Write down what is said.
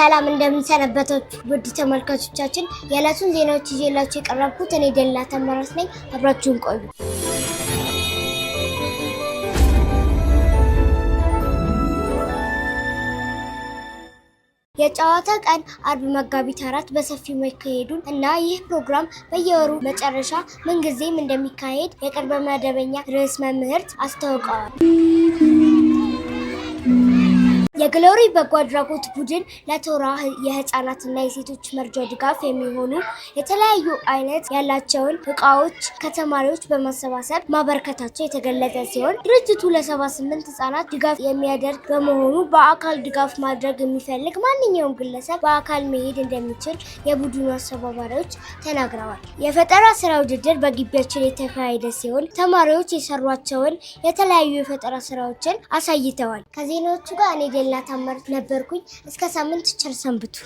ሰላም እንደምንሰነበታችሁ ውድ ተመልካቾቻችን፣ የዕለቱን ዜናዎች ይዤላችሁ የቀረብኩት እኔ ደላ ተመራስ ነኝ። አብራችሁን ቆዩ። የጨዋታ ቀን አርብ መጋቢት 4 በሰፊው መካሄዱን እና ይህ ፕሮግራም በየወሩ መጨረሻ ምንጊዜም እንደሚካሄድ የቅድመ መደበኛ ርዕሰ መምህርት አስታውቀዋል። የግሎሪ በጎ አድራጎት ቡድን ለቶራ የህፃናትና የሴቶች መርጃ ድጋፍ የሚሆኑ የተለያዩ አይነት ያላቸውን እቃዎች ከተማሪዎች በማሰባሰብ ማበርከታቸው የተገለጸ ሲሆን ድርጅቱ ለ78 ህፃናት ድጋፍ የሚያደርግ በመሆኑ በአካል ድጋፍ ማድረግ የሚፈልግ ማንኛውም ግለሰብ በአካል መሄድ እንደሚችል የቡድኑ አስተባባሪዎች ተናግረዋል። የፈጠራ ስራ ውድድር በግቢያችን የተካሄደ ሲሆን ተማሪዎች የሰሯቸውን የተለያዩ የፈጠራ ስራዎችን አሳይተዋል። ከዜናዎቹ ጋር እኔ ላታመርት ነበርኩኝ። እስከ ሳምንት ቸር ሰንብቱ።